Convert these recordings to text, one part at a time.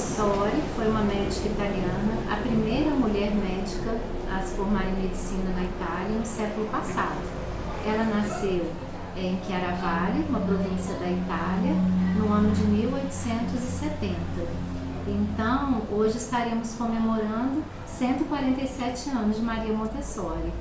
Montessori foi uma médica italiana, a primeira mulher médica a se formar em medicina na Itália no século passado. Ela nasceu em Chiaravalle, uma província da Itália, no ano de 1870. Então, hoje estaremos comemorando 147 anos de Maria Montessori.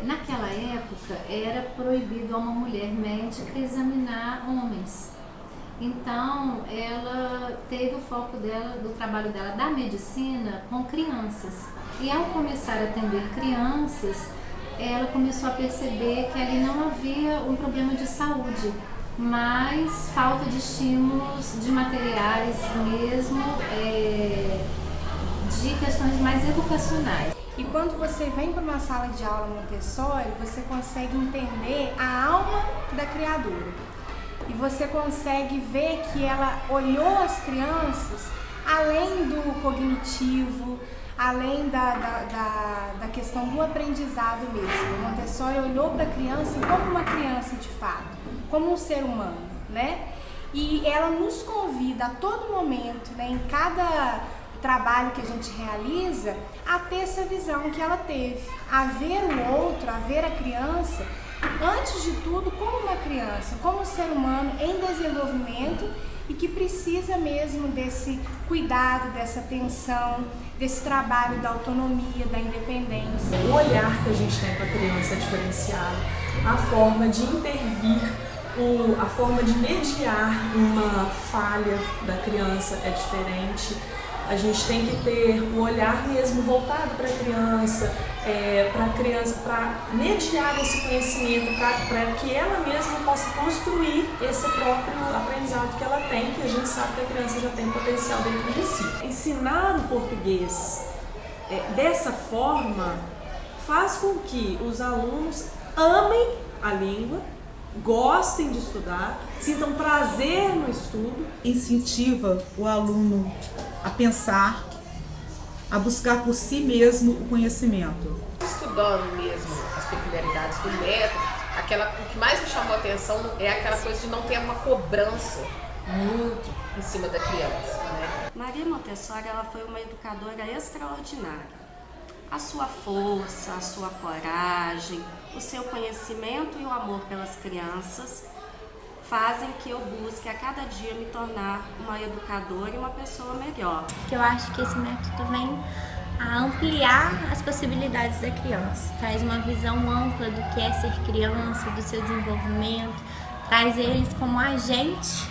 Naquela época era proibido a uma mulher médica examinar homens. Então ela teve o foco dela, do trabalho dela da medicina com crianças. E ao começar a atender crianças, ela começou a perceber que ali não havia um problema de saúde, mas falta de estímulos de materiais mesmo, de questões mais educacionais. E quando você vem para uma sala de aula Montessori, você consegue entender a alma da criadora. E você consegue ver que ela olhou as crianças além do cognitivo, além da questão do aprendizado mesmo. Montessori olhou para a criança como uma criança de fato, como um ser humano, né? E ela nos convida a todo momento, né, em cada trabalho que a gente realiza, a ter essa visão que ela teve, a ver o outro, a ver a criança, antes de tudo, como uma criança, como um ser humano em desenvolvimento e que precisa mesmo desse cuidado, dessa atenção, desse trabalho da autonomia, da independência. O olhar que a gente tem para a criança é diferenciado, a forma de intervir, a forma de mediar uma falha da criança é diferente. A gente tem que ter o olhar mesmo voltado para a criança, para mediar esse conhecimento, para que ela mesma possa construir esse próprio aprendizado que ela tem, que a gente sabe que a criança já tem potencial dentro de si. Ensinar o português dessa forma faz com que os alunos amem a língua, gostem de estudar, sintam prazer no estudo. Incentiva o aluno a pensar, a buscar por si mesmo o conhecimento. Estudando mesmo as peculiaridades do método, o que mais me chamou a atenção é aquela coisa de não ter uma cobrança muito em cima da criança, né? Maria Montessori, ela foi uma educadora extraordinária. A sua força, a sua coragem, o seu conhecimento e o amor pelas crianças fazem que eu busque a cada dia me tornar uma educadora e uma pessoa melhor. Eu acho que esse método vem a ampliar as possibilidades da criança, traz uma visão ampla do que é ser criança, do seu desenvolvimento, traz eles como agente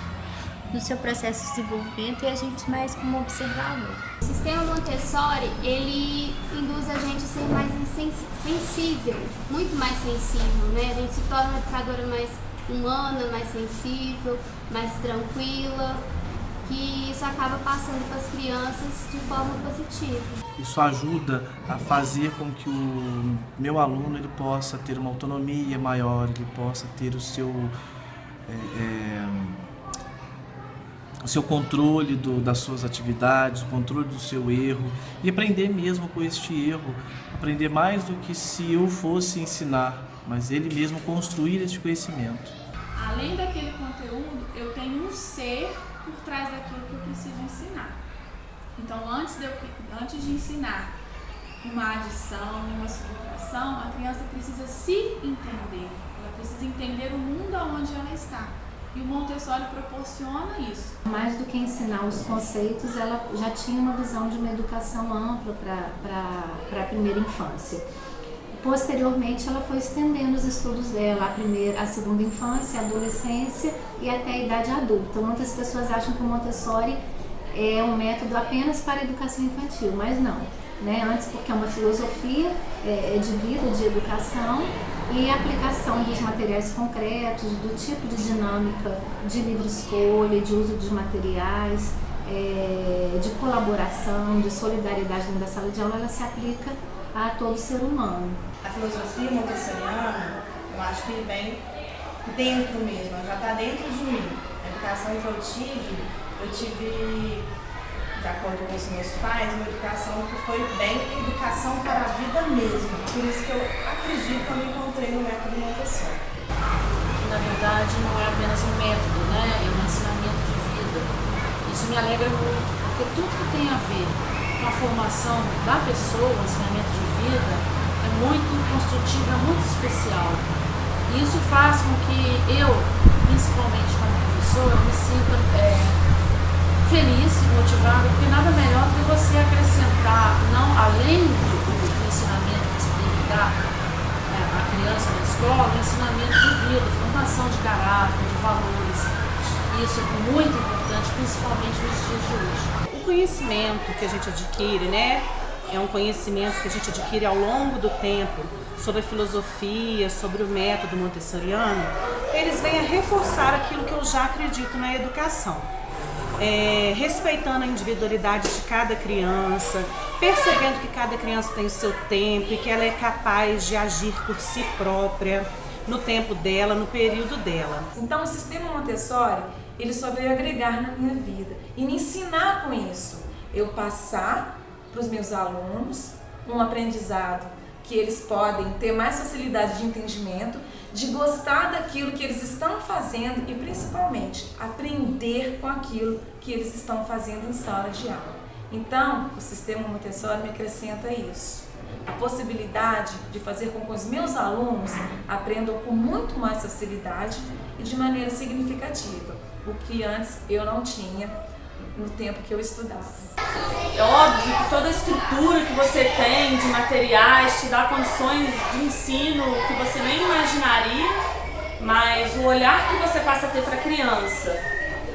do seu processo de desenvolvimento e a gente mais como observador. O sistema Montessori, ele induz a gente a ser mais sensível, muito mais sensível, né? A gente se torna uma educadora mais humana, mais sensível, mais tranquila, que isso acaba passando para as crianças de forma positiva. Isso ajuda a fazer com que o meu aluno ele possa ter uma autonomia maior, ele possa ter o seu controle das suas atividades, o controle do seu erro e aprender mesmo com este erro, aprender mais do que se eu fosse ensinar, mas ele mesmo construir esse conhecimento. Além daquele conteúdo, eu tenho um ser por trás daquilo que eu preciso ensinar. Então, antes de ensinar uma adição, uma subtração, a criança precisa se entender, ela precisa entender o mundo onde ela está. E o Montessori proporciona isso. Mais do que ensinar os conceitos, ela já tinha uma visão de uma educação ampla para a primeira infância. Posteriormente, ela foi estendendo os estudos dela, a segunda infância, a adolescência e até a idade adulta. Muitas pessoas acham que o Montessori é um método apenas para a educação infantil, mas não, né? Antes, porque é uma filosofia de vida, de educação e a aplicação dos materiais concretos, do tipo de dinâmica de livre escolha, de uso de materiais, de colaboração, de solidariedade dentro da sala de aula, ela se aplica a todo ser humano. A filosofia montessoriana, eu acho que vem dentro mesmo, ela já está dentro de mim. A educação que eu tive, de acordo com os meus pais, uma educação que foi bem educação para a vida mesmo. Por isso que eu acredito que eu me encontrei no método Montessori. Na verdade, não é apenas um método, né? É um ensinamento de vida. Isso me alegra muito, porque tudo que tem a ver com a formação da pessoa, o ensinamento de vida, é muito construtivo, é muito especial. E isso faz com que eu, principalmente como professora, me sinta feliz e motivada, porque nada melhor do que você acrescentar, não além do ensinamento que você tem que dar à criança na escola, um ensinamento de vida, formação de caráter, de valores. Isso é muito importante, principalmente nos dias de hoje. O conhecimento que a gente adquire, né? É um conhecimento que a gente adquire ao longo do tempo sobre a filosofia, sobre o método montessoriano. Eles vêm a reforçar aquilo que eu já acredito na educação. Respeitando a individualidade de cada criança, percebendo que cada criança tem o seu tempo e que ela é capaz de agir por si própria, no tempo dela, no período dela. Então o sistema Montessori, ele só veio agregar na minha vida e me ensinar com isso. Eu passar para os meus alunos um aprendizado que eles podem ter mais facilidade de entendimento, de gostar daquilo que eles estão fazendo e principalmente aprender com aquilo que eles estão fazendo em sala de aula. Então, o sistema Montessori me acrescenta isso. A possibilidade de fazer com que os meus alunos aprendam com muito mais facilidade e de maneira significativa, o que antes eu não tinha no tempo que eu estudava. É óbvio que toda a estrutura que você tem de materiais te dá condições de ensino que você nem imaginaria, mas o olhar que você passa a ter para a criança,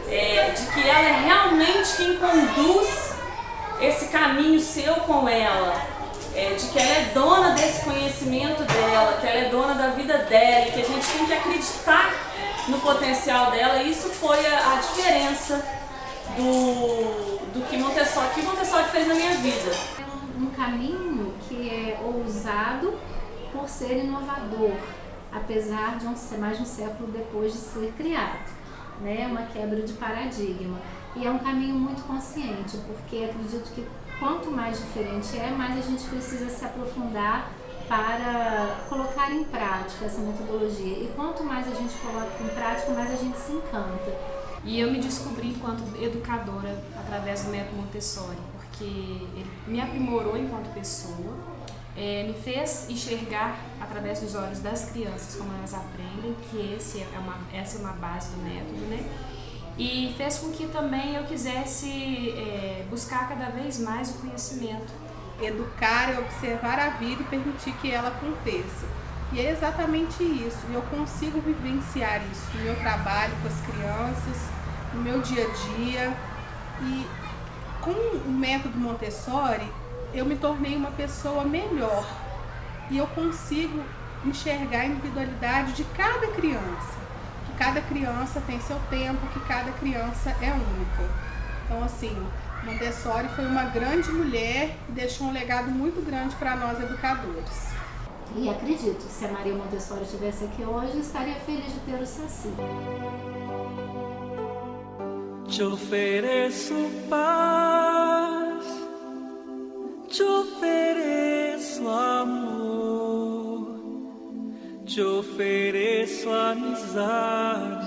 de que ela é realmente quem conduz esse caminho seu com ela, de que ela é dona desse conhecimento dela, que ela é dona da vida dela, e que a gente tem que acreditar no potencial dela. Isso foi a diferença do que Montessori fez na minha vida. É um caminho que é ousado por ser inovador, apesar de mais de um século depois de ser criado, né? Uma quebra de paradigma. E é um caminho muito consciente, porque acredito que quanto mais diferente mais a gente precisa se aprofundar para colocar em prática essa metodologia. E quanto mais a gente coloca em prática, mais a gente se encanta. E eu me descobri enquanto educadora através do método Montessori, porque ele me aprimorou enquanto pessoa, me fez enxergar através dos olhos das crianças como elas aprendem, que essa é uma base do método, né? E fez com que também eu quisesse buscar cada vez mais o conhecimento. Educar é observar a vida e permitir que ela aconteça. E é exatamente isso, eu consigo vivenciar isso no meu trabalho com as crianças, no meu dia a dia. E com o método Montessori, eu me tornei uma pessoa melhor. E eu consigo enxergar a individualidade de cada criança. Que cada criança tem seu tempo, que cada criança é única. Então, assim, Montessori foi uma grande mulher e deixou um legado muito grande para nós educadores. E acredito que se a Maria Montessori estivesse aqui hoje, eu estaria feliz de ter o Saci. Te ofereço paz, te ofereço amor, te ofereço amizade.